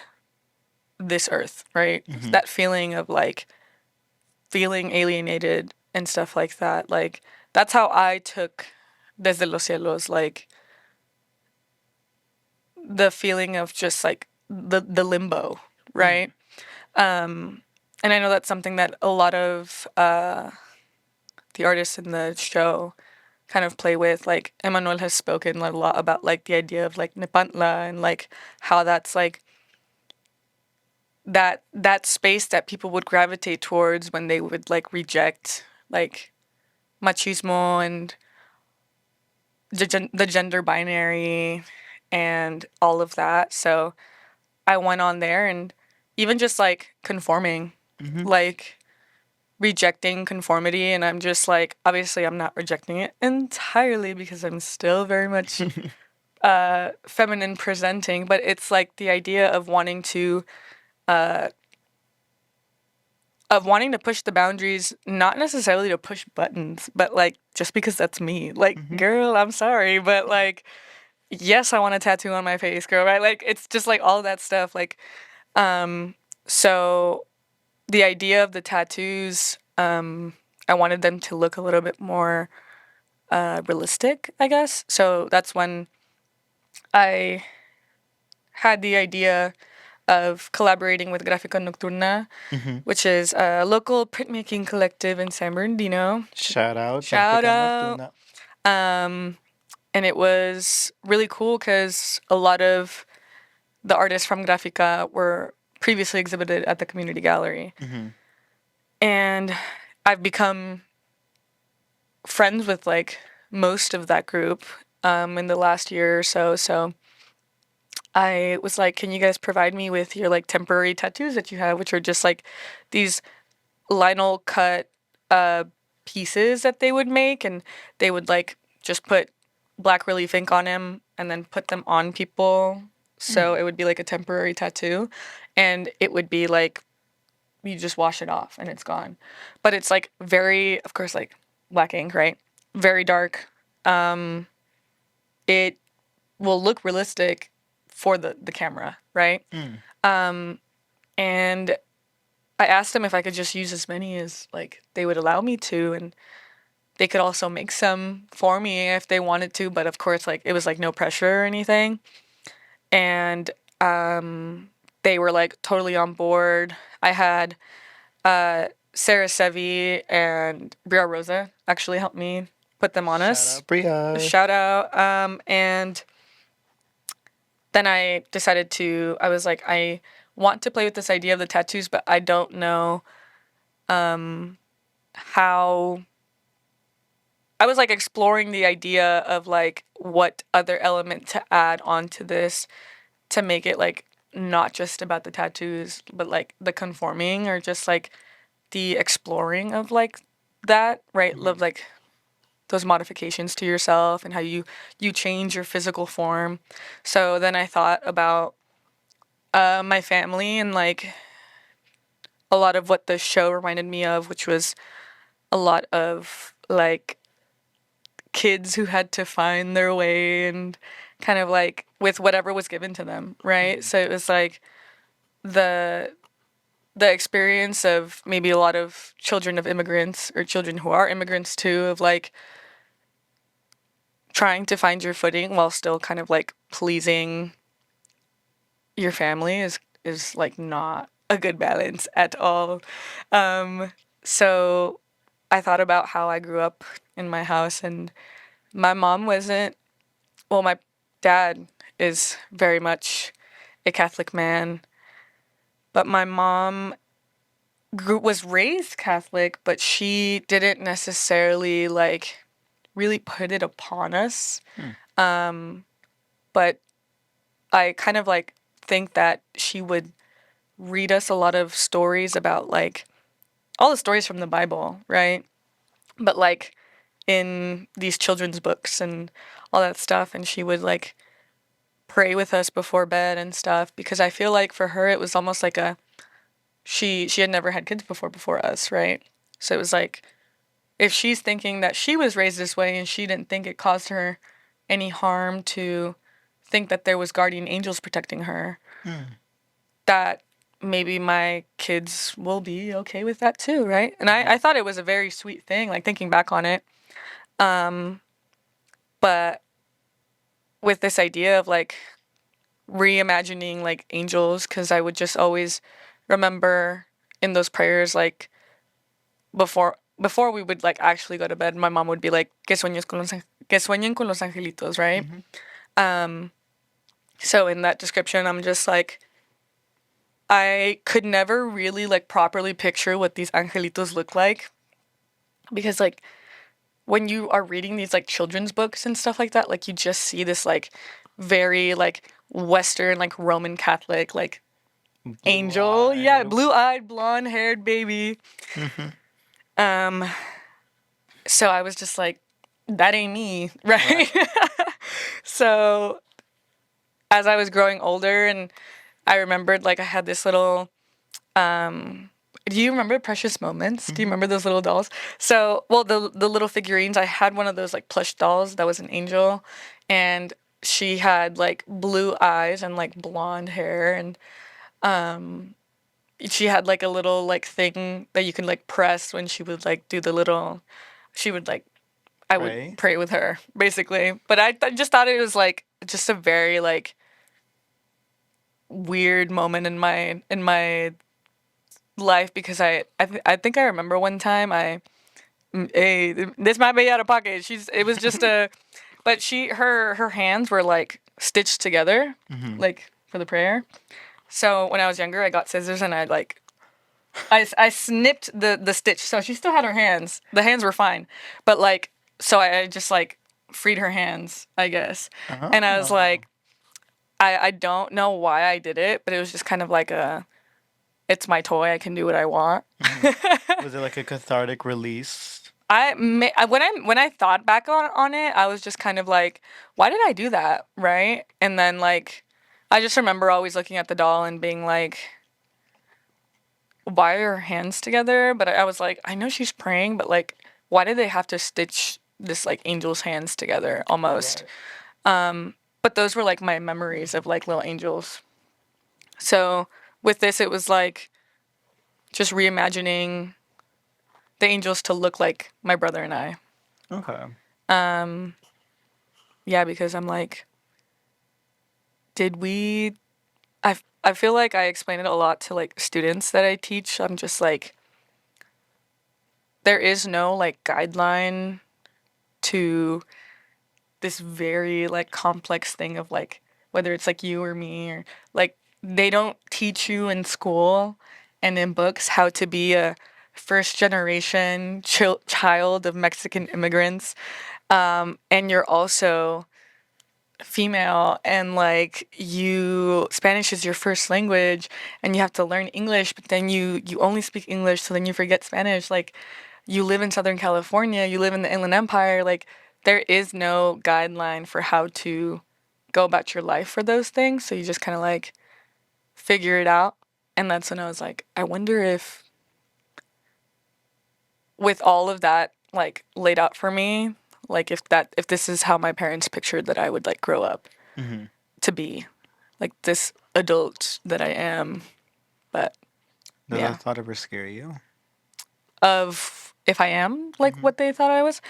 this earth, right? Mm-hmm. That feeling of like feeling alienated and stuff like that. Like that's how I took Desde Los Cielos, like the feeling of just like the limbo, right? And I know that's something that a lot of the artists in the show kind of play with. Like Emmanuel has spoken a lot about like the idea of like Nepantla and like how that's like that space that people would gravitate towards when they would like reject like machismo and the gender binary and all of that. So I went on there and even just like conforming, Mm-hmm. like rejecting conformity. And I'm just like, obviously, I'm not rejecting it entirely because I'm still very much feminine presenting, but it's like the idea of wanting to push the boundaries, not necessarily to push buttons, but like just because that's me. Like, Mm-hmm. girl, I'm sorry, but like, yes, I want a tattoo on my face, girl, right? Like, it's just like all that stuff. Like, so the idea of the tattoos, I wanted them to look a little bit more realistic, I guess. So that's when I had the idea of collaborating with Grafica Nocturna, Mm-hmm. which is a local printmaking collective in San Bernardino. Shout out, Shout Grafica out. Nocturna. Um, and it was really cool because a lot of the artists from Grafica were previously exhibited at the community gallery. Mm-hmm. And I've become friends with like most of that group in the last year or so. So I was like, can you guys provide me with your like temporary tattoos that you have, which are just like these Lionel cut uh, pieces that they would make, and they would like just put black relief ink on them and then put them on people. So it would be like a temporary tattoo, and it would be like you just wash it off and it's gone. But it's like very, of course, like black ink, right? Very dark. It will look realistic for the camera, right? Mm. And I asked them if I could just use as many as like they would allow me to, and they could also make some for me if they wanted to, but of course like it was like no pressure or anything. And they were like totally on board. I had Sarah Sevi and Bria Rosa actually helped me put them on Shout us. out, Bria. Shout out. And then I was like, I want to play with this idea of the tattoos, but I don't know how. I was like exploring the idea of like what other element to add onto this to make it like not just about the tattoos, but like the conforming or just like the exploring of like that, right? Love like those modifications to yourself and how you change your physical form. So then I thought about my family and like a lot of what the show reminded me of, which was a lot of like kids who had to find their way and kind of like with whatever was given to them, right? So it was like the the experience of maybe a lot of children of immigrants or children who are immigrants too, of like trying to find your footing while still kind of like pleasing your family is like not a good balance at all. So I thought about how I grew up in my house, and my mom wasn't, well, my dad is very much a Catholic man, but my mom was raised Catholic, but she didn't necessarily like really put it upon us. Um, but I kind of like think that she would read us a lot of stories about like all the stories from the Bible, right? But like in these children's books and all that stuff, and she would like pray with us before bed and stuff, because I feel like for her it was almost like a she had never had kids before us, right? So it was like if she's thinking that she was raised this way and she didn't think it caused her any harm to think that there was guardian angels protecting her, that maybe my kids will be okay with that too, right? And I thought it was a very sweet thing, like thinking back on it. Um, but with this idea of like reimagining like angels, because I would just always remember in those prayers, like before we would like actually go to bed, my mom would be like, que sueñes con que sueñen con los angelitos, right? Um, so in that description, I'm just like, I could never really like properly picture what these angelitos look like, because like when you are reading these like children's books and stuff like that, like you just see this like very like Western like Roman Catholic like angel, yeah, blue-eyed, blonde-haired baby. Mm-hmm. Um, so I was just like, that ain't me, right? So as I was growing older, and I remembered like I had this little um do you remember Precious Moments? Do you remember those little dolls? So, well, the little figurines, I had one of those like plush dolls that was an angel, and she had like blue eyes and like blonde hair, and um she had like a little like thing that you can like press when she would like do the little she would like I would Pray. pray with her basically. But I just thought it was like just a very like weird moment in my life, because I think I remember one time hey, this might be out of pocket. It was just a, but her hands were like stitched together, Mm-hmm. like for the prayer. So when I was younger, I got scissors and I snipped the stitch. So she still had her hands. The hands were fine, but like, so I just like freed her hands, I guess. And I was Oh. like, I don't know why I did it, but it was just kind of like it's my toy. I can do what I want. Was it like a cathartic release? When I thought back on it, I was just kind of like, why did I do that, right? And then like, I just remember always looking at the doll and being like, why are her hands together? But I was like, I know she's praying, but like, why did they have to stitch this like angel's hands together almost? But those were like my memories of like little angels. So with this, it was like just reimagining the angels to look like my brother and I. Okay. Um, yeah, because I'm like, did we? I feel like I explain it a lot to like students that I teach. I'm just like, there is no like guideline to this very like complex thing of like whether it's like you or me, or like they don't teach you in school and in books how to be a first generation child of Mexican immigrants, and you're also female, and like you Spanish is your first language and you have to learn English, but then you only speak English, so then you forget Spanish. Like you live in Southern California, you live in the Inland Empire, like there is no guideline for how to go about your life for those things, so you just kind of like figure it out. And that's when I was like, I wonder if with all of that like laid out for me, like if this is how my parents pictured that I would like grow up Mm-hmm. to be, like this adult that I am. But Does that yeah, thought ever scare you? of if I am like Mm-hmm. what they thought I was,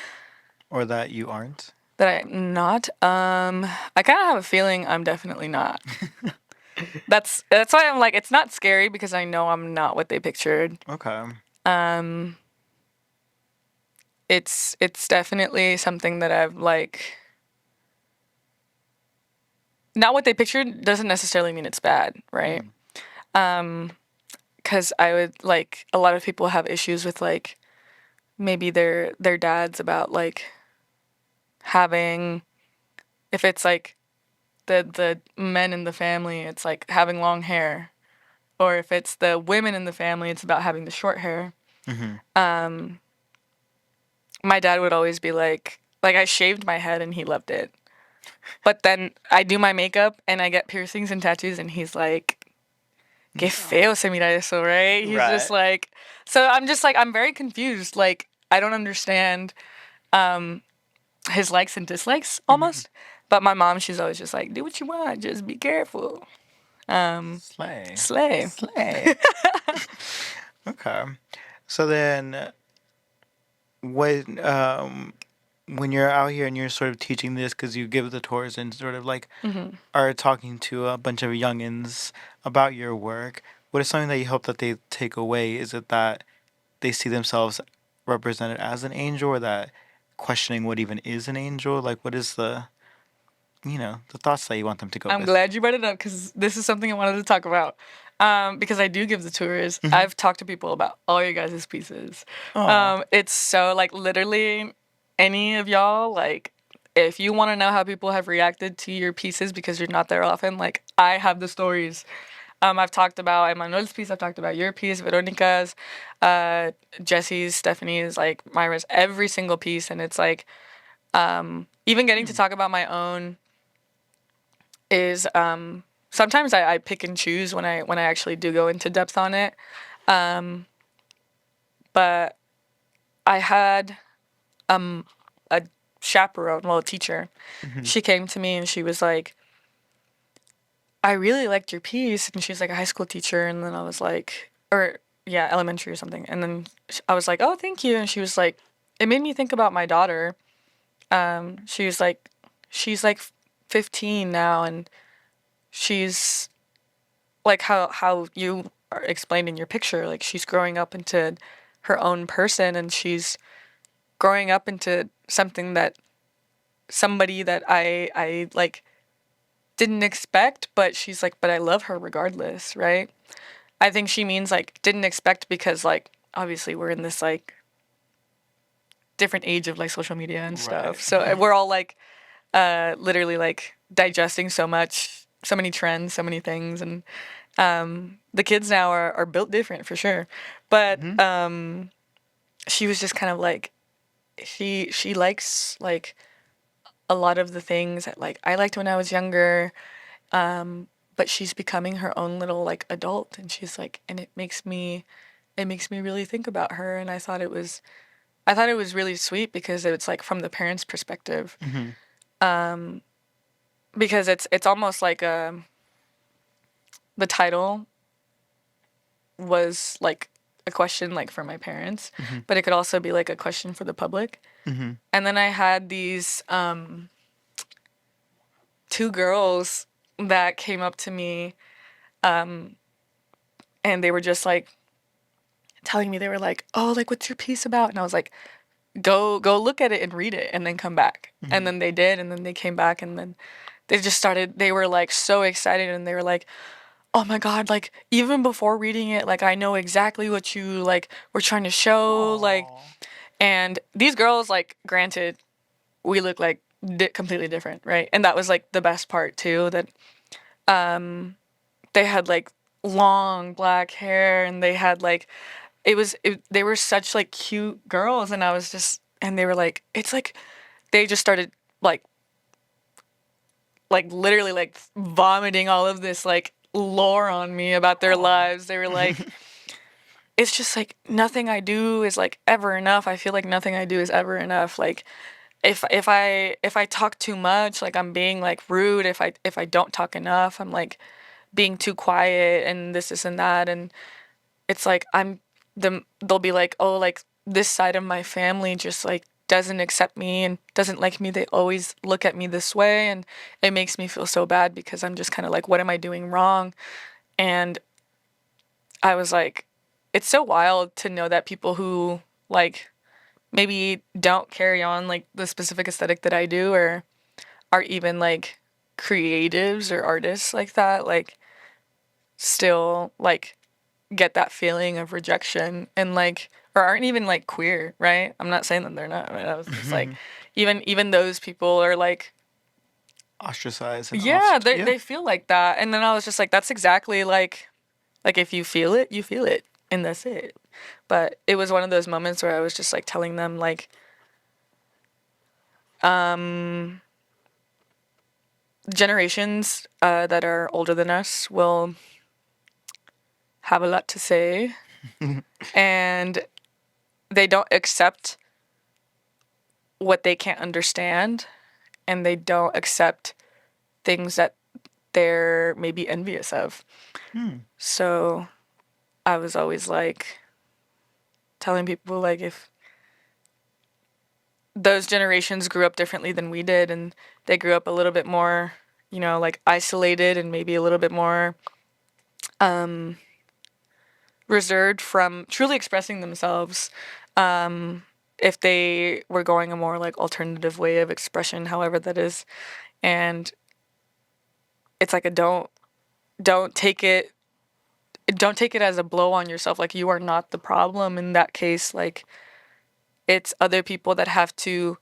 Or that you aren't? that I not. I kind of have a feeling I'm definitely not. That's why I'm like it's not scary because I know I'm not what they pictured. Okay. Um, it's definitely something that I've like not what they pictured doesn't necessarily mean it's bad, right? Mm-hmm. Um, because I would like a lot of people have issues with like maybe their dads about like having if it's like the men in the family, it's like having long hair, or if it's the women in the family, it's about having the short hair. Mm-hmm. Um, my dad would always be like I shaved my head and he loved it. But then I do my makeup and I get piercings and tattoos and he's like, "Qué feo se mira eso," right? He's just Right. like, so I'm just like I'm very confused. Like I don't understand um his likes and dislikes Mm-hmm. almost. But my mom, she's always just like, "Do what you want, just be careful." Um, Slay. slay. Slay. Okay. So then, when you're out here and you're sort of teaching this because you give the tours and sort of like Hmm. are talking to a bunch of youngins about your work, what is something that you hope that they take away? Is it that they see themselves represented as an angel, or that questioning what even is an angel? Like, what is the thoughts that you want them to go I'm with? glad you brought it up because this is something I wanted to talk about. Because I do give the tours. Mm-hmm. I've talked to people about all your guys' pieces. Oh. It's so like literally any of y'all like if you want to know how people have reacted to your pieces because you're not there often, like I have the stories. I've talked about Emanuel's piece. I've talked about your piece, Veronica's, uh, Jesse's, Stephanie's, like Myra's, every single piece, and it's like even getting to Hmm. talk about my own is sometimes I pick and choose when I actually do go into depth on it. Um, but I had a chaperone, well, a teacher. Hmm. She came to me and she was like, "I really liked your piece," and she's like a high school teacher, and then I was like, or yeah, elementary or something, and then I was like, "Oh, thank you," and she was like, "It made me think about my daughter." She was like, she's like 15 now, and she's like how you are explained in your picture, like she's growing up into her own person, and she's growing up into something that somebody that I like didn't expect, but she's like, but I love her regardless, right? I think she means like didn't expect because like obviously we're in this like different age of like social media and Right. stuff. So we're all like literally like digesting so much, so many trends, so many things, and the kids now are built different for sure. But Hmm. she was just kind of like she likes like a lot of the things that like I liked when I was younger. But she's becoming her own little like adult, and she's like, and it makes me really think about her, and I thought it was really sweet because it's like from the parents' perspective, Hmm. because it's almost like the title was like a question like for my parents, Hmm. but it could also be like a question for the public. Hmm. And then I had these two girls that came up to me, and they were just like telling me, they were like, "Oh, like what's your piece about?" And I was like, "Go look at it and read it and then come back." And Hmm. then they did, and then they came back, and then they were like so excited, and they were like, "Oh my God, like even before reading it, like I know exactly what you like were trying to show." Like, Oh. and these girls, like, granted, we look like completely different, right? And that was like the best part too, that they had like long black hair, and they had like they were such like cute girls, and I was just and they were like it's like they just started like literally like vomiting all of this like lore on me about their Oh. lives. They were like it's just like nothing I do is like ever enough. I feel like nothing I do is ever enough. Like if I talk too much, like I'm being like rude. If I don't talk enough, I'm like being too quiet and this and that. And it's like they'll be like, oh, like this side of my family just like doesn't accept me and doesn't like me. They always look at me this way, and it makes me feel so bad because I'm just kind of like, what am I doing wrong? And I was like, it's so wild to know that people who like maybe don't carry on like the specific aesthetic that I do, or are even like creatives or artists like that, like still like get that feeling of rejection and like, or aren't even like queer, right? I'm not saying that they're not. Right? I was just like, even those people are like, Ostracized and yeah, off. they Yeah. they feel like that. And then I was just like, that's exactly like if you feel it, you feel it, and that's it. But it was one of those moments where I was just like telling them like, um, generations that are older than us will have a lot to say, and they don't accept what they can't understand, and they don't accept things that they're maybe envious of. Hmm. So I was always like telling people like if those generations grew up differently than we did, and they grew up a little bit more, like isolated and maybe a little bit more um reserved from truly expressing themselves, um if they were going a more like alternative way of expression, however that is. And it's like a don't take it don't take it as a blow on yourself, like you are not the problem in that case. Like it's other people that have to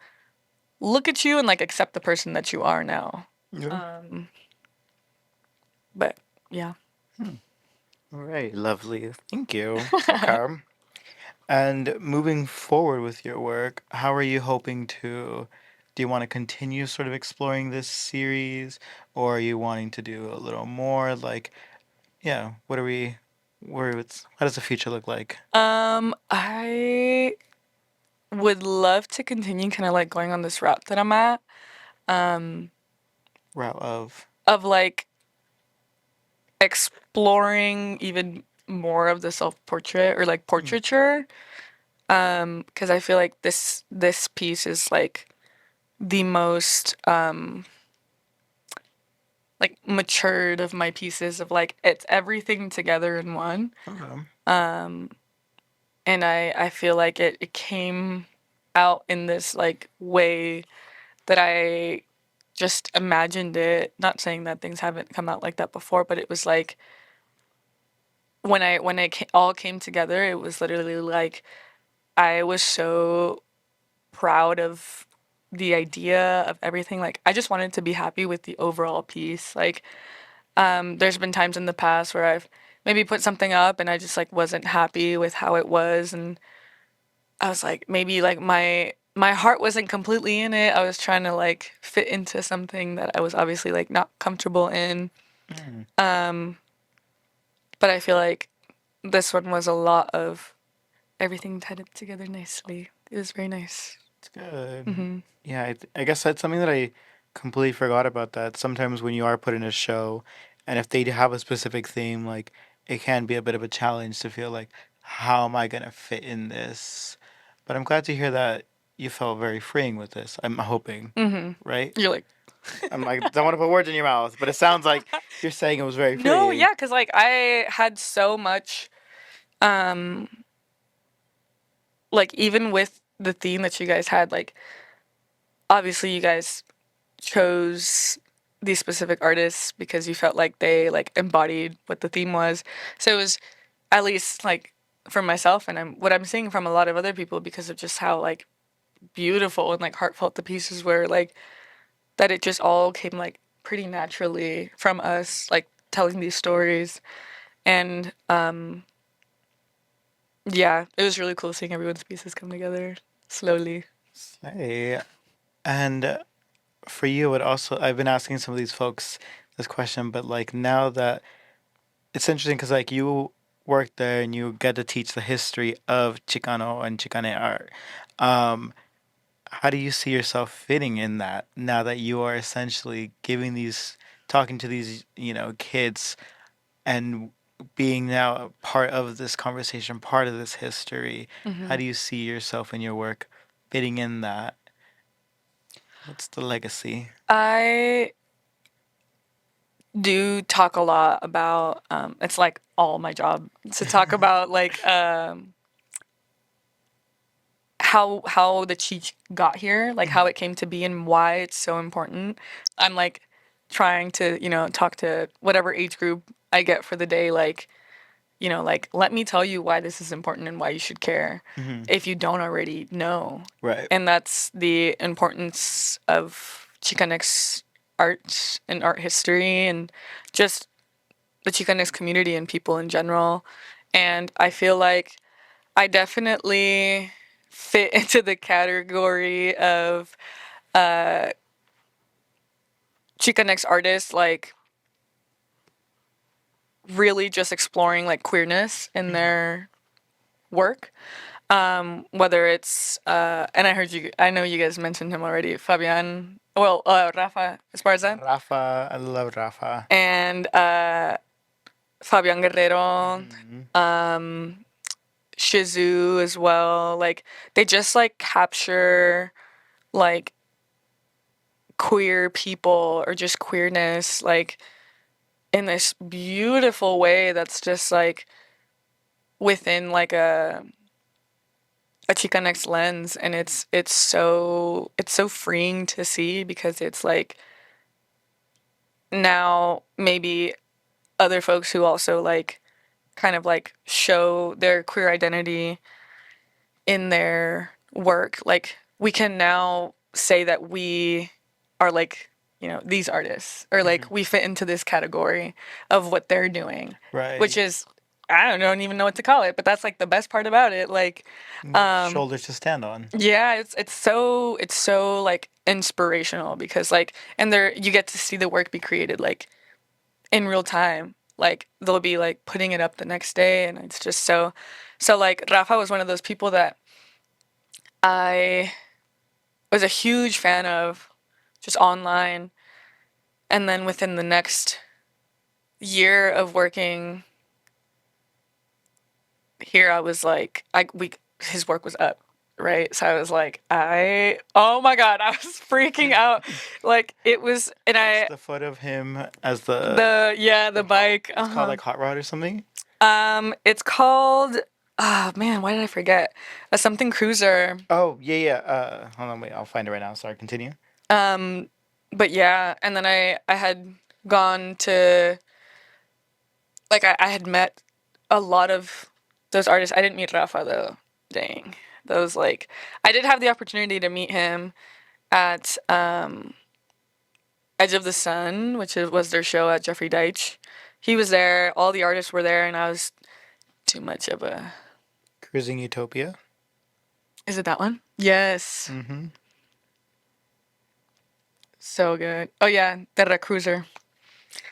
look at you and like accept the person that you are now. Yeah. um but yeah. Hmm. All right. Lovely. Thank you. Okay. And moving forward with your work, how are you hoping to? Do you want to continue sort of exploring this series, or are you wanting to do a little more? Like, yeah, what are we? How does the future look like? I would love to continue kind of like going on this route that I'm at, um Route of. of like exploring even more of the self-portrait or like Mm. portraiture, because I feel like this piece is like the most like matured of my pieces, of like it's everything together in one. Okay. um and I feel like it came out in this like way that I just imagined it. Not saying that things haven't come out like that before, but it was like when it all came together, it was literally like I was so proud of the idea of everything. Like I just wanted to be happy with the overall piece. Like there's been times in the past where I've maybe put something up and I just like wasn't happy with how it was, and I was like maybe like my heart wasn't completely in it. I was trying to like fit into something that I was obviously like not comfortable in. Mm, Um but I feel like this one was a lot of everything tied up together nicely. It was very nice. it's good. Hmm. Yeah, I guess that's something that I completely forgot about. That sometimes when you are put in a show, and if they have a specific theme, like it can be a bit of a challenge to feel like, how am I gonna fit in this? But I'm glad to hear that you felt very freeing with this. I'm hoping, Hmm. right? You're like, I'm like, don't want to put words in your mouth, but it sounds like you're saying it was very no, freeing. yeah, because like I had so much, um, like even with the theme that you guys had, like obviously you guys chose these specific artists because you felt like they like embodied what the theme was. So it was at least like for myself, and I'm seeing from a lot of other people because of just how like beautiful and like heartfelt the pieces were, like that it just all came like pretty naturally from us like telling these stories. And yeah, it was really cool seeing everyone's pieces come together slowly. Hey, and for you, it also I've been asking some of these folks this question, but like now that it's interesting because like you work there and you get to teach the history of Chicano and Chicane art. Um, how do you see yourself fitting in that now that you are essentially giving these, talking to these, kids and being now a part of this conversation, part of this history? How Hmm. do you see yourself in your work fitting in that? What's the legacy? I do talk a lot about it's like all my job to talk about like how the Cheech got here, like how Mhm. it came to be and why it's so important. I'm like trying to, talk to whatever age group I get for the day, like, like let me tell you why this is important and why you should care Mhm. if you don't already know. Right. And that's the importance of Chicanx art and art history and just the Chicanx community and people in general. And I feel like I definitely fit into the category of uh, Chicanx artists, like really just exploring like queerness in Mhm. their work. Whether it's and I know you guys mentioned him already, Fabian, well, Rafa Esparza, Rafa, I love Rafa. and Fabian Guerrero, Mhm. um, Shizu as well. Like they just like capture like queer people or just queerness like in this beautiful way that's just like within like a Chicanx lens, and it's so freeing to see because it's like now maybe other folks who also like kind of like show their queer identity in their work, like we can now say that we are like, these artists, or like Mhm. we fit into this category of what they're doing, which Right. is, I don't even know what to call it, but that's like the best part about it. Like, um, Shoulders to stand on. yeah, it's so like inspirational because like, and there you get to see the work be created like in real time. Like they'll be like putting it up the next day, and it's just so like Rafa was one of those people that I was a huge fan of just online. And then within the next year of working here, I was like, his work was up, right? So I was like, oh my God, I was freaking out. Like it was, and It's the foot of him as the the boat. bike, It's called like Hot Rod or something. it's called, oh man, why did I forget? A something cruiser. Oh yeah, yeah. Hold on, wait. I'll find it right now. Sorry, continue. Um, but yeah, and then I had gone to like I had met a lot of those artists. I didn't meet Rafa though. Dang. Those like I did have the opportunity to meet him at Edge of the Sun, which was their show at Jeffrey Deitch. He was there, all the artists were there, and I was too much of a. Cruising Utopia. Is it that one? Yes. Mm-hmm. So good. Oh yeah, Terra Cruiser.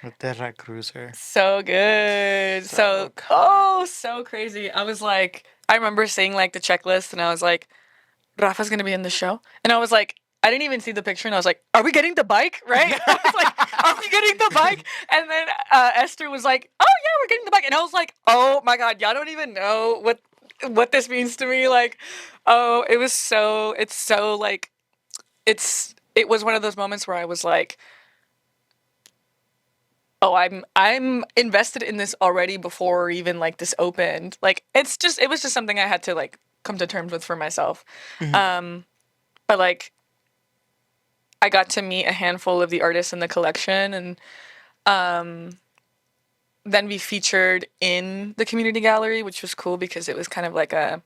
The Terra Cruiser. So good. So good. So crazy. I was like, I remember seeing like the checklist and I was like, Rafa's gonna be in the show. And I was like, I didn't even see the picture and I was like, are we getting the bike? Right? I was like, are we getting the bike? And then Esther was like, oh yeah, we're getting the bike. And I was like, oh my God, y'all don't even know what this means to me. Like, oh, it's so like, it was one of those moments where I was like, oh, I'm invested in this already before even like this opened. Like it was just something I had to like come to terms with for myself. Mhm. Um, but like I got to meet a handful of the artists in the collection and um then be featured in the community gallery, which was cool because it was kind of like a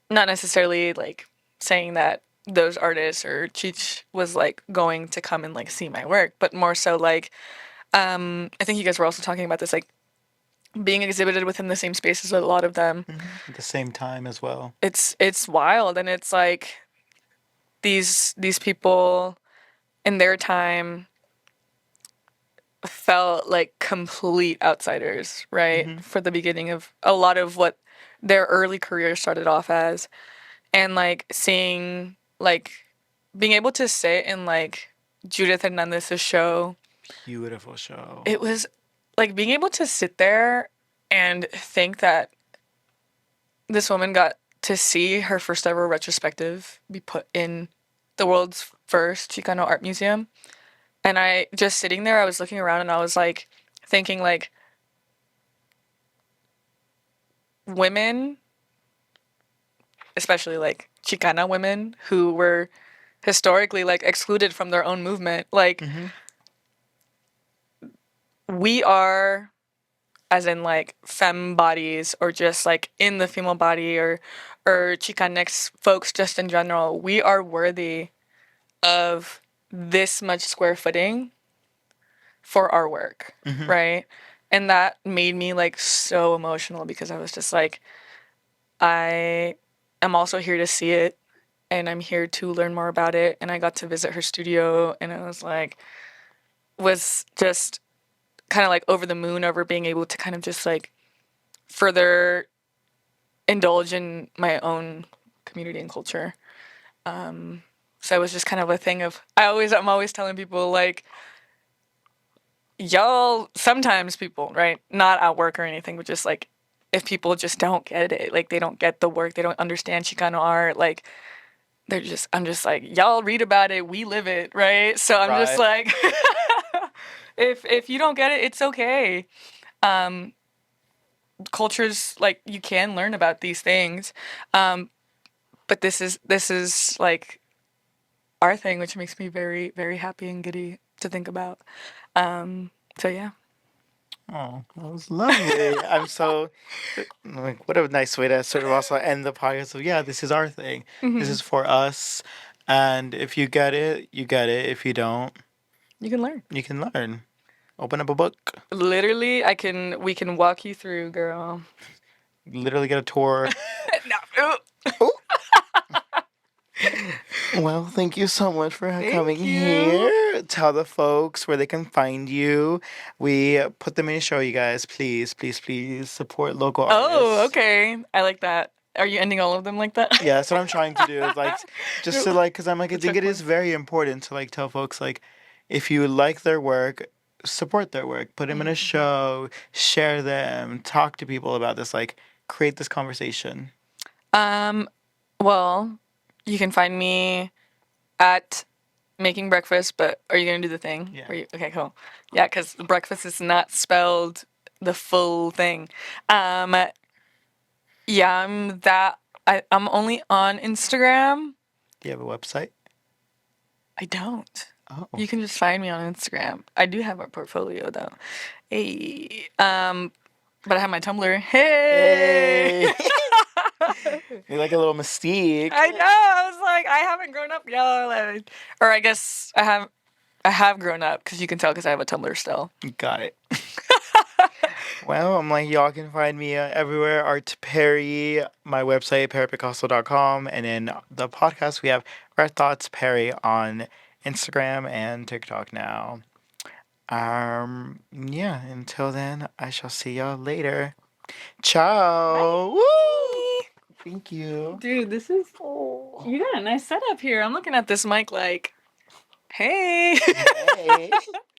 not necessarily like saying that those artists or Cheech was like going to come and like see my work, but more so like I think you guys were also talking about this like being exhibited within the same space as a lot of them. At the same time as well. It's wild and it's like these people in their time felt like complete outsiders, right? Mm-hmm. For the beginning of a lot of what their early career started off as. And like seeing, like, being able to sit in like Judith Hernandez's show, Beautiful show. it was like being able to sit there and think that this woman got to see her first ever retrospective be put in the world's first Chicano art museum. And I just sitting there, I was looking around and I was like thinking like women, especially like Chicana women who were historically like excluded from their own movement, like Mm-hmm. we are, as in like femme bodies or just like in the female body or Chicanx folks just in general, we are worthy of this much square footing for our work, Mm-hmm. right? And that made me like so emotional because I was just like, I am also here to see it and I'm here to learn more about it. And I got to visit her studio and I was just kind of like over the moon over being able to kind of just like further indulge in my own community and culture. So it was just kind of a thing of I'm always telling people like y'all sometimes people, right? Not at work or anything, but just like if people just don't get it, like they don't get the work, they don't understand Chicano art, like I'm just like, y'all read about it, we live it, right? So I'm just Right. like if you don't get it, it's okay. Cultures like you can learn about these things. But this is like our thing, which makes me very, very happy and giddy to think about. So yeah. Oh, that was lovely. I'm so like, what a nice way to sort of also end the podcast. So yeah, this is our thing. This Hmm. is for us. And if you get it, you get it. If you don't, You can learn. you can learn. Open up a book. Literally, we can walk you through, girl. Literally get a tour. No. Oh, well, thank you so much for coming Thank you. here. Tell the folks where they can find you. We put them in a show, you guys. Please, please, please support local Oh, artists. okay. I like that. Are you ending all of them like that? Yeah, that's what I'm trying to do. Is like just to like, cause I'm like, I The think it is checkpoints. very important to like tell folks like, if you like their work, support their work, put them in a Mm-hmm. show, share them, talk to people about this, like create this conversation. Um, well, you can find me at making breakfast, but are you gonna do the thing? Yeah. Are you okay? Cool. Yeah, because breakfast is not spelled the full thing. Um, yeah, I'm only on Instagram. Do you have a website? I don't. Oh. You can just find me on Instagram. I do have a portfolio though. Hey, but I have my Tumblr. Hey. Hey. You're like a little mystique. I know. I was like, I haven't grown up, y'all. Or I guess I have grown up because you can tell because I have a Tumblr still. Got it. Well, I'm like, y'all can find me everywhere. Art Perry, my website, perrypicasso.com. And in the podcast, we have Red Thoughts Perry on Instagram and TikTok now. Yeah, until then, I shall see y'all later. Ciao. Woo! Thank you. Dude, this is you got a nice setup here. I'm looking at this mic like, hey. Hey.